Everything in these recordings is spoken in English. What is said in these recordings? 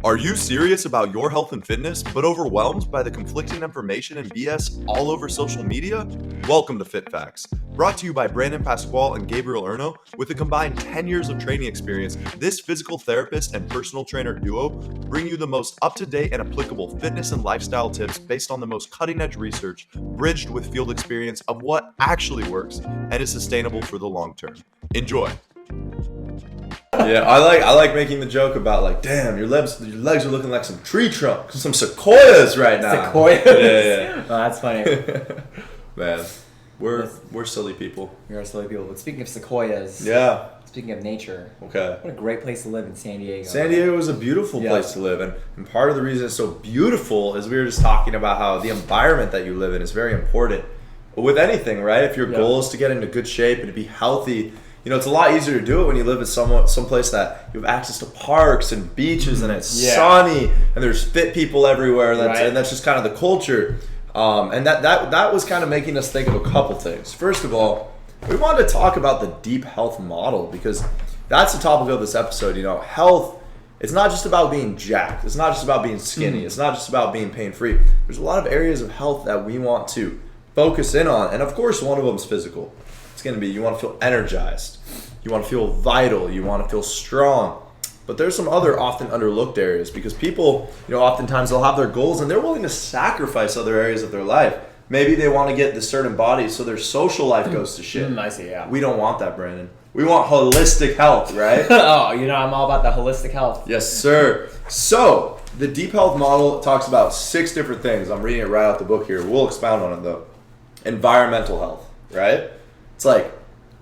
Are you serious about your health and fitness, but overwhelmed by the conflicting information and BS all over social media? Welcome to Fit Facts. Brought to you by Brandon Pascual and Gabe Erno. With a combined 10 years of training experience, this physical therapist and personal trainer duo bring you the most up-to-date and applicable fitness and lifestyle tips based on the most cutting-edge research, bridged with field experience of what actually works and is sustainable for the long term. Enjoy. Yeah, I like making the joke about like, damn, your legs are looking like some tree trunks, some sequoias right now. Sequoias? Yeah. Oh, that's funny. Man, we're silly people. We are silly people. But speaking of sequoias, Yeah. speaking of nature, Okay. what a great place to live in San Diego. San Diego is a beautiful place to live, and part of the reason it's so beautiful is we were just talking about how the environment that you live in is very important with anything, right? If your goal is to get into good shape and to be healthy, you know, it's a lot easier to do it when you live in someplace that you have access to parks and beaches and it's sunny and there's fit people everywhere. And that's just kind of the culture. And that was kind of making us think of a couple things. First of all, we wanted to talk about the deep health model because that's the topic of this episode. You know, health, it's not just about being jacked. It's not just about being skinny. It's not just about being pain-free. There's a lot of areas of health that we want to focus in on. And of course, one of them is physical. It's going to be you want to feel energized, you want to feel vital, you want to feel strong. But there's some other often underlooked areas because people, you know, oftentimes they'll have their goals and they're willing to sacrifice other areas of their life. Maybe they want to get this certain body so their social life goes to shit. I see, yeah. We don't want that, Brandon. We want holistic health, right? Oh, you know, I'm all about the holistic health. Yes, sir. So the deep health model talks about 6 different things. I'm reading it right out the book here. We'll expound on it though. Environmental health, right? It's like,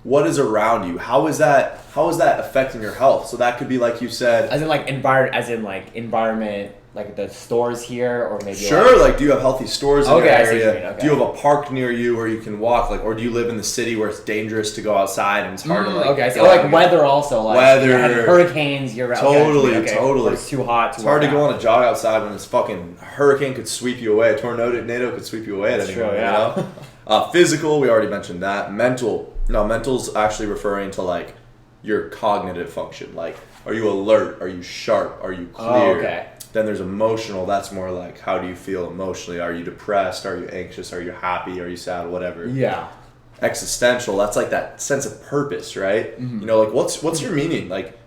what is around you? How is that affecting your health? So that could be like you said, As in environment, like the stores here, or maybe sure, like do you have healthy stores in your I see what you area? mean, okay. Do you have a park near you where you can walk, like, or do you live in the city where it's dangerous to go outside and it's hard to like I see. Like weather also, like weather, hurricanes, you're right. Totally. Or it's too hot. It's hard to go on a jog outside when this fucking hurricane could sweep you away. A tornado could sweep you away at any moment. True, yeah. You know? Physical, we already mentioned that. Mental's actually referring to like your cognitive function. Like, are you alert? Are you sharp? Are you clear? Oh, okay. Then there's emotional. That's more like, how do you feel emotionally? Are you depressed? Are you anxious? Are you happy? Are you sad? Whatever. Yeah. Existential. That's like that sense of purpose, right? Mm-hmm. You know, like what's your meaning? Like,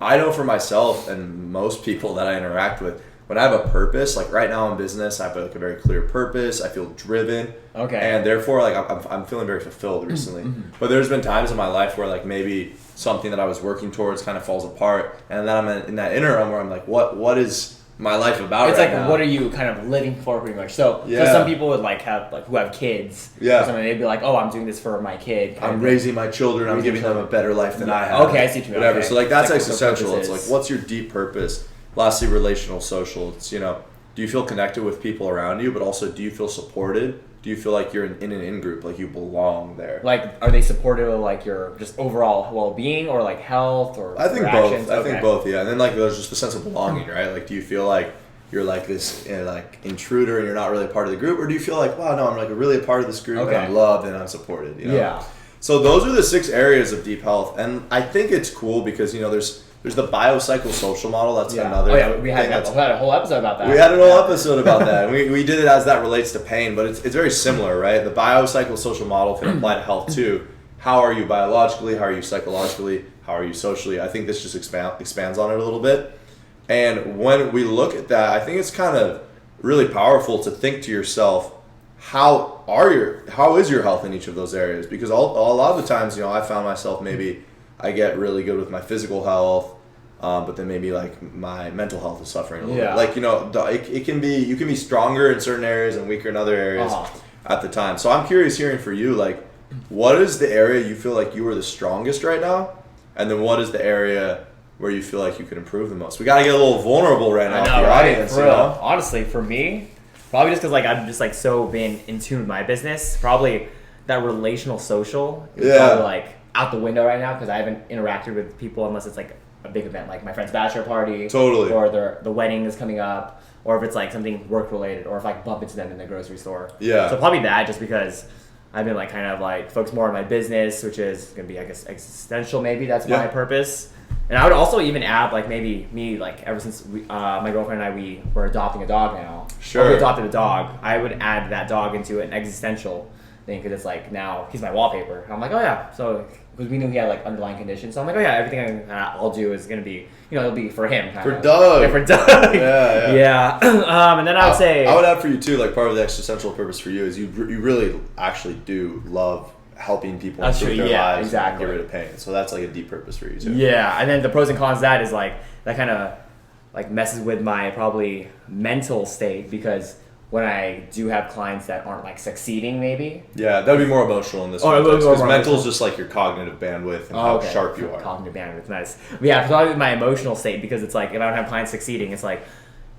I know for myself and most people that I interact with, when I have a purpose, like right now in business, I have like a very clear purpose. I feel driven. Okay. And therefore, like I'm feeling very fulfilled recently. But there's been times in my life where like maybe something that I was working towards kind of falls apart, and then I'm in that interim where I'm like, what is my life about? It's right like, now? what are you kind of living for, pretty much? So some people would like have like who have kids. Yeah. Or something, they'd be like, oh, I'm doing this for my kid. I'm raising my children. I'm giving them a better life than I have. Okay, I see what you mean. Whatever. Okay. So like that's It's like existential. what It's the like, purpose what's your deep purpose? Lastly, relational, social. It's, you know, do you feel connected with people around you, but also do you feel supported? Do you feel like you're in an in-group, like you belong there? Like, are they supportive of like your just overall well-being or like health or I think interactions? both. I think both, yeah. And then like there's just a sense of belonging, right? Like, do you feel like you're like this like intruder and you're not really a part of the group, or do you feel like, wow, no, I'm like really a part of this group and I'm loved and I'm supported? You know? Yeah. So those are the 6 areas of deep health, and I think it's cool because, you know, there's the biopsychosocial model. That's another. Oh yeah, we had a whole episode about that. We had an whole episode about that, and we did it as that relates to pain, but it's very similar, right? The biopsychosocial model can apply to health too. How are you biologically? How are you psychologically? How are you socially? I think this just expands on it a little bit. And when we look at that, I think it's kind of really powerful to think to yourself, how is your health in each of those areas? Because a lot of the times, you know, I found myself maybe I get really good with my physical health, but then maybe like my mental health is suffering a little bit. Like, you know, you can be stronger in certain areas and weaker in other areas at the time. So I'm curious hearing for you, like, what is the area you feel like you are the strongest right now? And then what is the area where you feel like you could improve the most? We got to get a little vulnerable right now for the audience. For you real. know? Honestly, for me, probably just because like I'm just like so been in tune with my business, probably that relational social is probably like out the window right now because I haven't interacted with people unless it's like a big event like my friend's bachelor party. Totally. Or the wedding is coming up, or if it's like something work related, or if I bump into them in the grocery store. Yeah. So probably that, just because I've been like kind of like focused more on my business, which is gonna be, I guess, existential maybe. That's my purpose. And I would also even add, like, maybe me, like, ever since my girlfriend and I, we were adopting a dog now. Sure. We adopted a dog. I would add that dog into an existential thing because it's like, now he's my wallpaper. And I'm like, oh yeah. So, because we knew he had like underlying conditions. So I'm like, oh yeah, everything I'll do is going to be, it'll be for him. For Doug. Yeah, for Doug. Yeah. And then I would say. I would add for you too, like part of the existential purpose for you is you really actually do love helping people improve their lives exactly. and get rid of pain. So that's like a deep purpose for you too. Yeah, and then the pros and cons of that is like that kind of like messes with my probably mental state because when I do have clients that aren't like succeeding, maybe. Yeah, that would be more emotional in this context because mental is just like your cognitive bandwidth and how sharp you are. Cognitive bandwidth, nice. But yeah, probably my emotional state because it's like if I don't have clients succeeding, it's like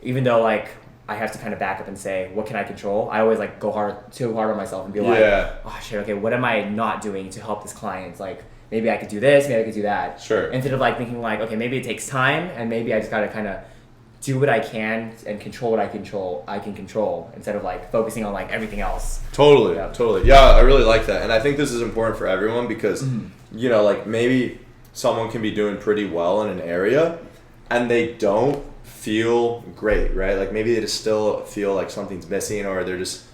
even though like I have to kind of back up and say, what can I control? I always like go too hard on myself and be like, oh shit, okay, what am I not doing to help this client? Like maybe I could do this, maybe I could do that. Sure. Instead of like thinking like, okay, maybe it takes time and maybe I just gotta kind of do what I can and control what I can control instead of like focusing on like everything else. Totally. Yeah, I really like that. And I think this is important for everyone because, like maybe someone can be doing pretty well in an area and they don't feel great, right? Like maybe they just still feel like something's missing or they're just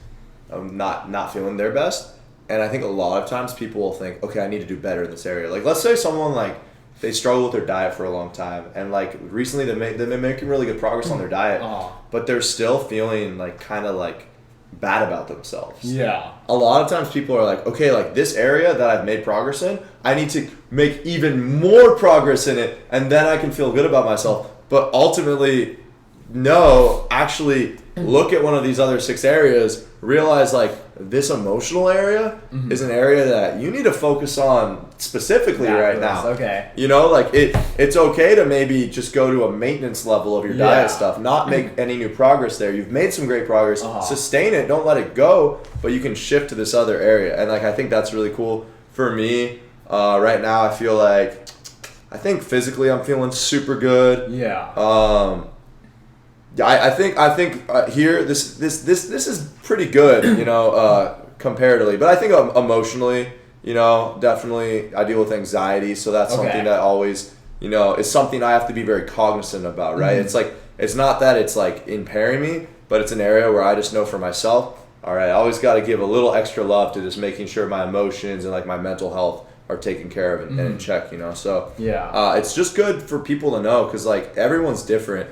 not feeling their best. And I think a lot of times people will think, okay, I need to do better in this area. Like let's say someone like they struggle with their diet for a long time and like recently they've been making really good progress on their diet, but they're still feeling like kind of like bad about themselves. Yeah. A lot of times people are like, okay, like this area that I've made progress in, I need to make even more progress in it and then I can feel good about myself. But ultimately, no, actually look at one of these other 6 areas, realize like this emotional area is an area that you need to focus on specifically right now. Okay. Like it's okay to maybe just go to a maintenance level of your diet stuff, not make any new progress there. You've made some great progress, sustain it, don't let it go, but you can shift to this other area. And like I think that's really cool. For me, right now I think physically I'm feeling super good. Yeah. I think here this is pretty good, comparatively. But I think emotionally, definitely I deal with anxiety, so that's something that always, is something I have to be very cognizant about, right? It's like it's not that it's like impairing me, but it's an area where I just know for myself, all right, I always got to give a little extra love to just making sure my emotions and like my mental health are taken care of and in check, So it's just good for people to know because like everyone's different.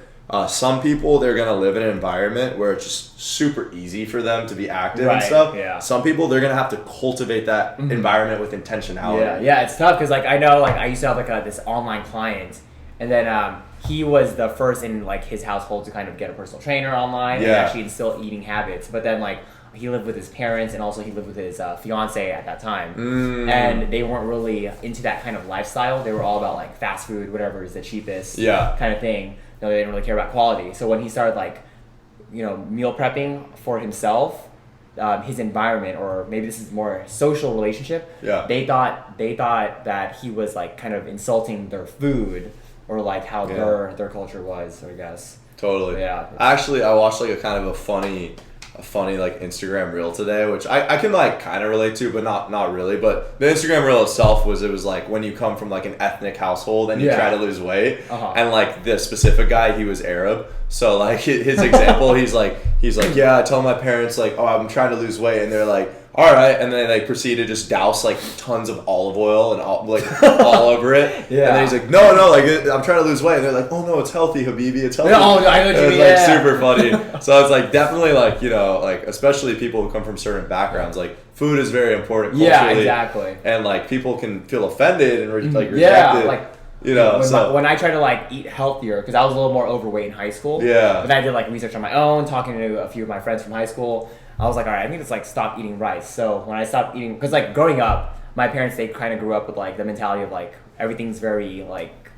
Some people, they're going to live in an environment where it's just super easy for them to be active and stuff. Yeah. Some people, they're going to have to cultivate that environment with intentionality. Yeah, it's tough because like I know like I used to have like this online client and then he was the first in like his household to kind of get a personal trainer online and actually instill eating habits. But then like he lived with his parents and also he lived with his fiance at that time. And they weren't really into that kind of lifestyle. They were all about like fast food, whatever is the cheapest kind of thing. They didn't really care about quality. So when he started like, meal prepping for himself, his environment, or maybe this is more social relationship, they thought that he was like kind of insulting their food or like how their culture was, I guess. Totally. Yeah. Actually, I watched like a kind of a funny like Instagram reel today, which I can like kind of relate to, but not really. But the Instagram reel itself was like when you come from like an ethnic household and you try to lose weight, and like the specific guy, he was Arab, so like his example, he's like I tell my parents like, oh, I'm trying to lose weight, and they're like, all right, and then they proceed to just douse like tons of olive oil and all over it. And then he's like, no, like I'm trying to lose weight, and they're like, oh no, it's healthy, Habibi, it's healthy. I know what you mean. It's like super funny. So it's like definitely like like especially people who come from certain backgrounds, like food is very important culturally. Yeah, exactly. And like people can feel offended and like rejected. When I try to like eat healthier, because I was a little more overweight in high school. Yeah. But then I did like research on my own, talking to a few of my friends from high school. I was like, all right, I need to like stop eating rice. So when I stopped eating, because like growing up, my parents, they kind of grew up with like the mentality of like everything's very like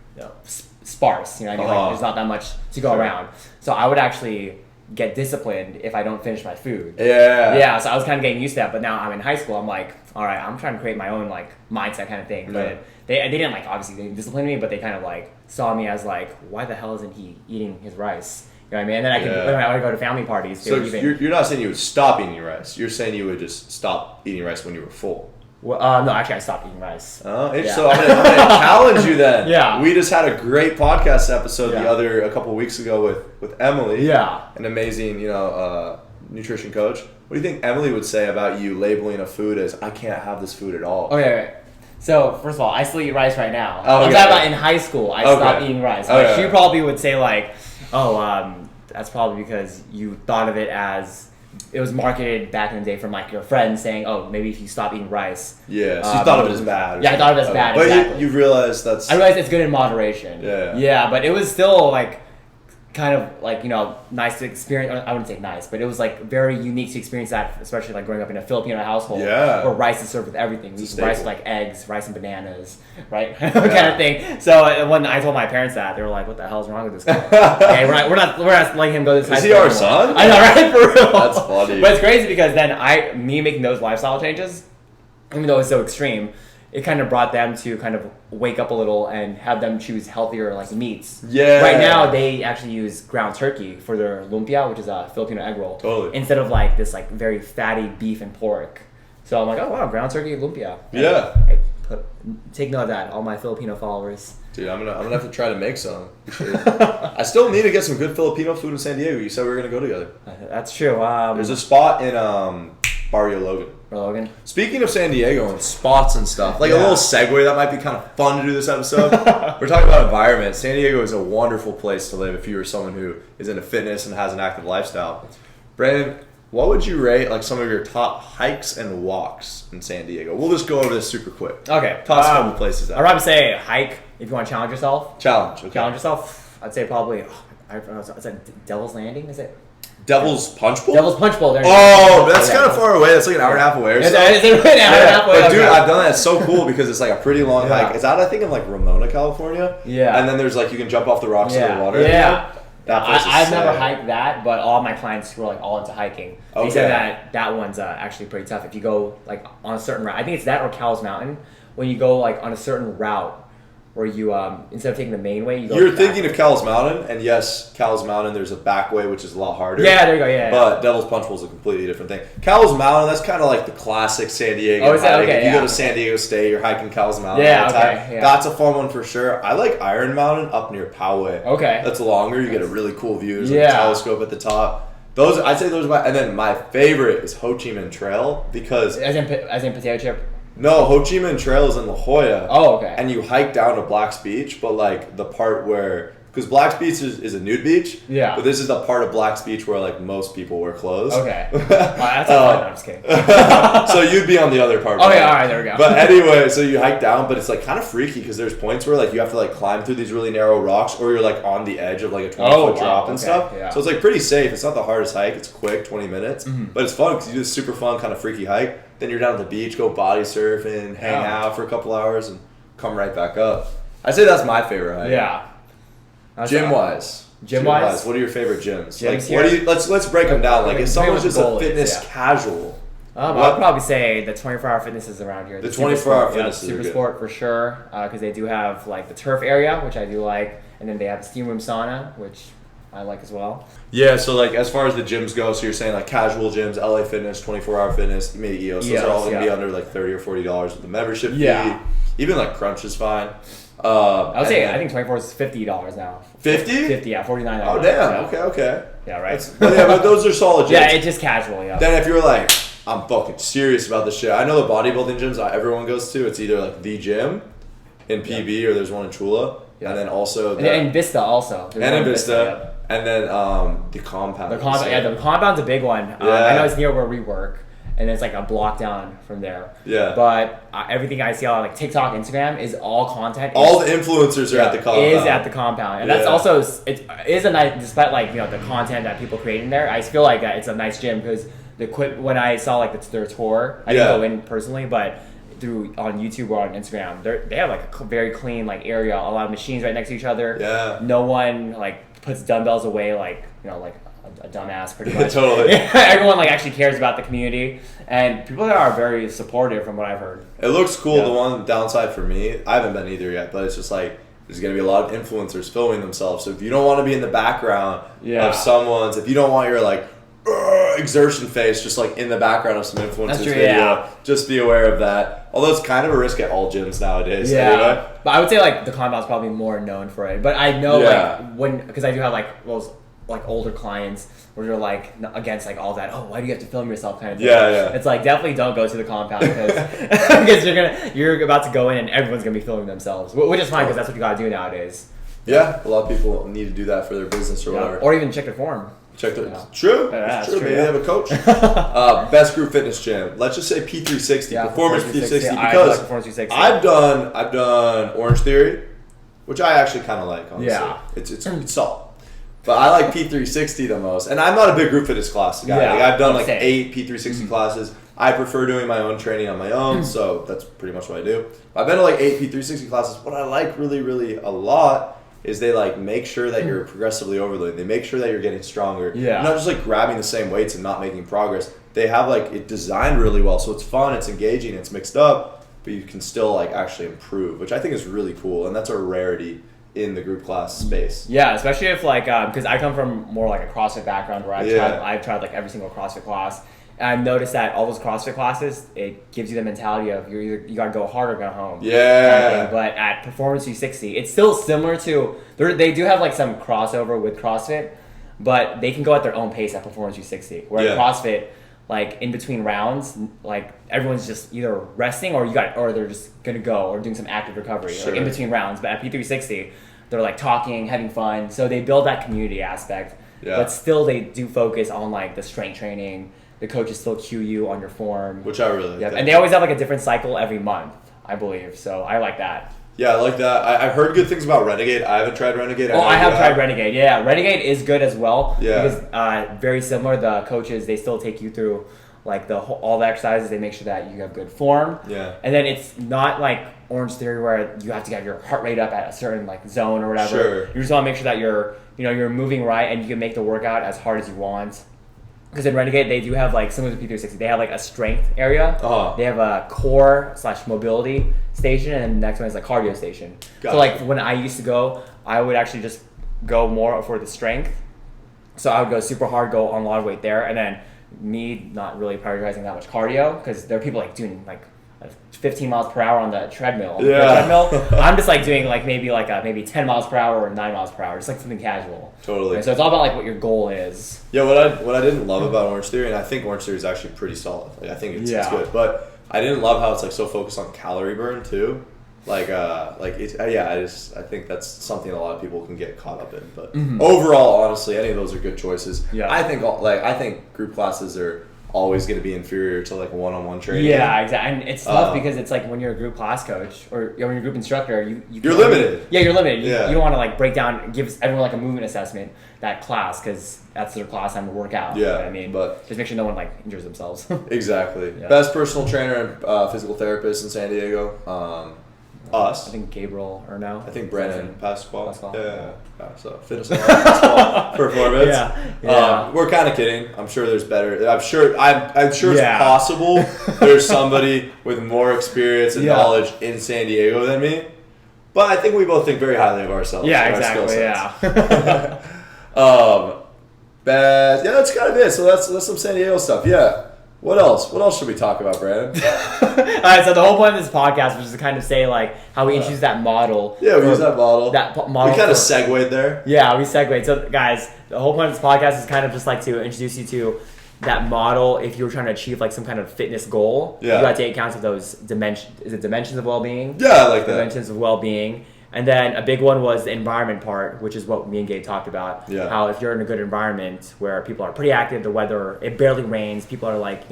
sparse. Like there's not that much to go around. So I would actually get disciplined if I don't finish my food. Yeah. So I was kind of getting used to that. But now I'm in high school. I'm like, all right, I'm trying to create my own like mindset kind of thing. But they didn't like obviously they didn't discipline me, but they kind of like saw me as like, why the hell isn't he eating his rice? You know what I mean? And then when I would go to family parties. So you're not saying you would stop eating rice. You're saying you would just stop eating rice when you were full. Well, no, actually, I stopped eating rice. So I'm gonna challenge you then. Yeah. We just had a great podcast episode Yeah. a couple weeks ago with Emily. Yeah. An amazing, nutrition coach. What do you think Emily would say about you labeling a food as I can't have this food at all? Okay. So first of all, I still eat rice right now. Oh, I'm okay. talking about in high school. I stopped eating rice. Like, Okay. she probably would say like, that's probably because you thought of it as it was marketed back in the day from like your friends saying, oh, maybe if you stop eating rice. Yeah, so you thought of it as bad. Yeah, I thought of it as bad. But exactly. you realized that's. I realized it's good in moderation. Yeah. Yeah, but it was still like kind of like, nice to experience. I wouldn't say nice, but it was like very unique to experience that, especially like growing up in a Filipino household. Yeah. Where rice is served with everything. We eat staple. rice with like eggs, rice and bananas, right? kind of thing. So when I told my parents that, they were like, "What the hell's wrong with this guy? Okay, we're not letting him go to this high Is school he our anymore." son? I know, right? For real. That's funny. But it's crazy because then me making those lifestyle changes, even though it's so extreme, it kind of brought them to kind of wake up a little and have them choose healthier like meats. Yeah. Right now they actually use ground turkey for their lumpia, which is a Filipino egg roll. Totally. Instead of like this like very fatty beef and pork. So I'm like, oh wow, ground turkey lumpia. Yeah. Take note of that, all my Filipino followers. Dude, I'm gonna have to try to make some. I still need to get some good Filipino food in San Diego. You said we were gonna go together. That's true. There's a spot in Barrio Logan. Logan. Speaking of San Diego and spots and stuff, like a Yeah. little segue that might be kind of fun to do this episode. We're talking about environment. San Diego is a wonderful place to live if you are someone who is into fitness and has an active lifestyle. Brandon, what would you rate like some of your top hikes and walks in San Diego? We'll just go over this super quick. Okay. Toss a couple places out. I'd probably say hike if you want to challenge yourself. Challenge. Okay. Challenge yourself. I'd say probably. I don't know. Is that Devil's Landing? Is it? Devil's Punch Bowl? Devil's Punch Bowl. There you Oh, go. that's Yeah. kind of far away. That's like an hour and a half away or Is something. it really an hour and a half away? But dude, Okay. I've done that. It's so cool because it's like a pretty long Yeah. hike. It's out, I think, in like Ramona, California. Yeah. And then there's like you can jump off the rocks into the water. Yeah. That place is I've never sick. hiked that, but all my clients who are like all into hiking, they Okay. said that one's actually pretty tough. If you go like on a certain route, I think it's that or Cowles Mountain. When you go like on a certain route, where you instead of taking the main way, you go. You're the thinking back of Cowles Mountain, and yes, Cowles Mountain, there's a back way, which is a lot harder. Yeah, there you go, yeah. But Devil's Punch Bowl is a completely different thing. Cowles Mountain, that's kind of like the classic San Diego Oh, is that hike. okay? If you Yeah. go to San Diego State, you're hiking Cowles Mountain Yeah, all the time. okay, yeah. That's a fun one for sure. I like Iron Mountain up near Poway. Okay. That's longer. You get a really cool view. There's like Yeah. a telescope at the top. Those, I'd say those are and then my favorite is Ho Chi Minh Trail because As in potato chip. no, Ho Chi Minh Trail is in La Jolla. Oh, okay. And you hike down to Black's Beach, but like the part where, because Black's Beach is a nude beach. Yeah. But this is the part of Black's Beach where like most people wear clothes. Okay. That's fun. No, I'm just kidding. So you'd be on the other part. Okay, right? all right, there we go. But anyway, so you hike down, but it's like kind of freaky because there's points where like you have to like climb through these really narrow rocks, or you're like on the edge of like a 20-foot wow, drop and okay, stuff. yeah. So it's like pretty safe. It's not the hardest hike. It's quick, 20 minutes, but it's fun because you do this super fun kind of freaky hike. Then you're down at the beach, go body surfing, hang Yeah. out for a couple hours, and come right back up. I'd say that's my favorite hike. Yeah. That's Gym wise. Gym-wise? what are your favorite gyms? Gyms Like, here? what do you? Let's break them down. Like, Okay, if someone's pretty just much a goalies, fitness yeah. casual, I'd what- probably say the 24-hour fitnesses around here. The Super 24-hour Sport, fitnesses are Super good. Sport for sure, because they do have like the turf area, which I do like, and then they have the steam room sauna, which I like as well. Yeah, so like as far as the gyms go, so you're saying like casual gyms, LA Fitness, 24-hour fitness, maybe EOS, those are all going to be yeah. under like $30 or $40 with the membership Yeah. fee. Even like Crunch is fine. I would say I think 24 is $50 now. 50? 50, yeah, $49. Oh damn. Yeah. Okay. Yeah, right. But those are solid gyms. Yeah, it's just casual. Yeah. Then if you're like, I'm fucking serious about this shit. I know the bodybuilding gyms that everyone goes to. It's either like the gym in PB or there's one in Chula, Yeah. and then also and Vista also. There's and one in Vista, yeah. and then the compound. The compound, yeah, the compound's a big one. Yeah. I know it's near where we work, and it's like a block down from there. Yeah. But everything I see on like TikTok, Instagram is all content. All the influencers are at the compound. Is at the compound, and that's Yeah. also it is a nice, despite like the content that people create in there. I feel like it's a nice gym because when I saw like their tour, I didn't Yeah. go in personally, but through on YouTube or on Instagram, they have like a very clean like area, a lot of machines right next to each other. Yeah. No one like puts dumbbells away like like a dumbass pretty much. Totally. Everyone like actually cares about the community, and people there are very supportive from what I've heard. It looks cool. Yeah. The one downside for me, I haven't been either yet, but it's just like there's gonna be a lot of influencers filming themselves. So if you don't want to be in the background Yeah. of someone's, if you don't want your like exertion face just like in the background of some influencers video. Yeah. Just be aware of that. Although it's kind of a risk at all gyms nowadays. Yeah. Anyway. But I would say like the compound's probably more known for it. But I know because I do have like those like older clients where they're like against like all that. Oh, why do you have to film yourself kind of thing? Yeah. It's like definitely don't go to the compound because you're about to go in and everyone's gonna be filming themselves, which is fine because that's what you gotta do nowadays. Yeah, a lot of people need to do that for their business or whatever. Or even check their form. Check the Yeah. True. Yeah, It's true. Maybe yeah. they have a coach. Best group fitness gym. Let's just say P360. Performance 360 because Performance 360. I've done Orange Theory, which I actually kind of like. Honestly. Yeah. It's solid. But I like P360 the most, and I'm not a big group fitness class guy. Yeah, like I've done like same. 8 P360 classes. I prefer doing my own training on my own, so that's pretty much what I do. I've been to like 8 P360 classes. What I like really, really a lot is they like make sure that you're progressively overloading. They make sure that you're getting stronger. Yeah. You're not just like grabbing the same weights and not making progress. They have like it designed really well, so it's fun, it's engaging, it's mixed up, but you can still like actually improve, which I think is really cool, and that's a rarity in the group class space. Yeah, especially if like because I come from more like a CrossFit background where I've tried like every single CrossFit class. And I've noticed that all those CrossFit classes, it gives you the mentality of you gotta go hard or go home. Yeah. But at Performance 360, it's still similar to they do have like some crossover with CrossFit, but they can go at their own pace at Performance 360. Where at CrossFit, like in between rounds, like everyone's just either resting or they're just gonna go or doing some active recovery like in between rounds. But at P360, they're like talking, having fun. So they build that community aspect. Yeah. But still, they do focus on like the strength training. The coaches still cue you on your form. Which I really like. And they always have like a different cycle every month, I believe. So I like that. Yeah, I like that. I've heard good things about Renegade. I haven't tried Renegade. I have tried Renegade. Yeah, Renegade is good as well. Yeah. Because very similar, the coaches, they still take you through like all the exercises. They make sure that you have good form. Yeah. And then it's not like Orange Theory where you have to get your heart rate up at a certain like zone or whatever. Sure. You just want to make sure that you're moving right and you can make the workout as hard as you want. Because in Renegade, they do have like similar to P360. They have like a strength area. They have a core/mobility station, and the next one is like cardio station. Gotcha. So like when I used to go, I would actually just go more for the strength. So I would go super hard, go on a lot of weight there, and then me not really prioritizing that much cardio because there are people like doing like 15 miles per hour on the treadmill. I'm just like doing like maybe 10 miles per hour or 9 miles per hour, just like something casual. Totally. And so it's all about like what your goal is. Yeah, what I didn't love about Orange Theory, and I think Orange Theory is actually pretty solid. Like I think it's good, but I didn't love how it's like so focused on calorie burn too. I think that's something a lot of people can get caught up in. But overall, honestly, any of those are good choices. Yeah. I think group classes are always going to be inferior to like one-on-one training. Yeah, exactly. And it's tough because it's like when you're a group class coach or when you're a group instructor, you're limited. Yeah, you're limited. You Yeah. don't want to like break down, give everyone like a movement assessment that class because that's their class time to work out. Yeah, you know what I mean, but just make sure no one like injures themselves. Exactly. Yeah. Best personal trainer and physical therapist in San Diego. Us. I think Gabriel Erno. I think Brandon Pascual. Pascual. Yeah. So fitness Pascual performance. Yeah. We're kind of kidding. I'm sure there's better. I'm sure it's Yeah. possible there's somebody with more experience and knowledge in San Diego than me. But I think we both think very highly of ourselves. Yeah, and our skill exactly. sets. Yeah. That's kind of it. So that's some San Diego stuff. Yeah. What else? What else should we talk about, Brandon? All right, so the whole point of this podcast was just to kind of say like how we introduced that model. Yeah, we use that model. Model. We kind of segued there. Yeah, we segued. So, guys, the whole point of this podcast is kind of just like to introduce you to that model. If you were trying to achieve like some kind of fitness goal, you got to take account of those dimensions. Is it dimensions of well-being? Yeah, I like that. Dimensions of well-being. And then a big one was the environment part, which is what me and Gabe talked about. Yeah. How if you're in a good environment where people are pretty active, the weather, it barely rains, people are like,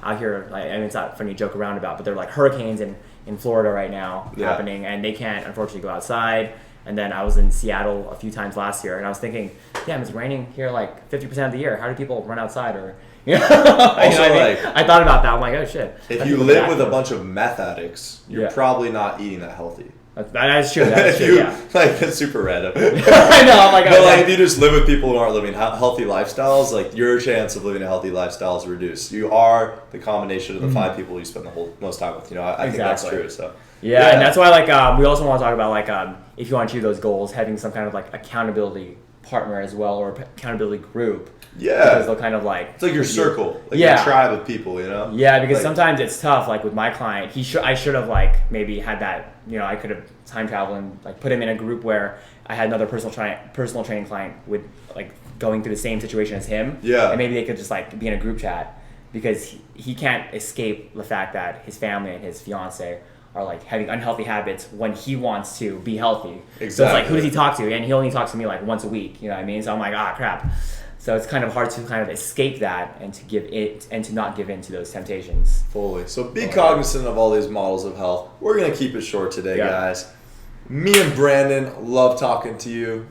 out here, like, I mean, it's not funny to joke around about, but they're like hurricanes in Florida right now happening, and they can't, unfortunately, go outside. And then I was in Seattle a few times last year, and I was thinking, damn, it's raining here like 50% of the year. How do people run outside? Or, Also, I thought about that. I'm like, oh, shit. If you live with a bunch of meth addicts, you're probably not eating that healthy. That is true. That is true, yeah. Like, that's super random. I know. I'm like, but like, if you just live with people who aren't living healthy lifestyles, like your chance of living a healthy lifestyle is reduced. You are the combination of the 5 people you spend the most time with. I think that's true. So yeah, and that's why we also want to talk about if you want to achieve those goals, having some kind of like accountability partner as well, or accountability group. Yeah. Because they'll kind of like... It's like your circle. Like Yeah. your tribe of people, you know? Yeah, because Like- sometimes it's tough. Like with my client, I should have like maybe had that. You know, I could have time traveled and like put him in a group where I had another personal training client with like going through the same situation as him. Yeah. And maybe they could just like be in a group chat, because he can't escape the fact that his family and his fiance are like having unhealthy habits when he wants to be healthy. Exactly. So it's like, who does he talk to? And he only talks to me like once a week. You know what I mean? So I'm like, crap. So it's kind of hard to kind of escape that and to give it and to not give in to those temptations. Fully. So be cognizant of all these models of health. We're going to keep it short today, guys. Me and Brandon love talking to you.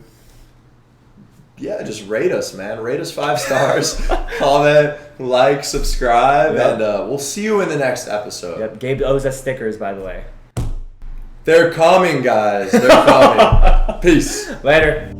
Yeah, just rate us, man. Rate us 5 stars. Comment, like, subscribe, and we'll see you in the next episode. Yep. Gabe owes us stickers, by the way. They're coming, guys. They're coming. Peace. Later.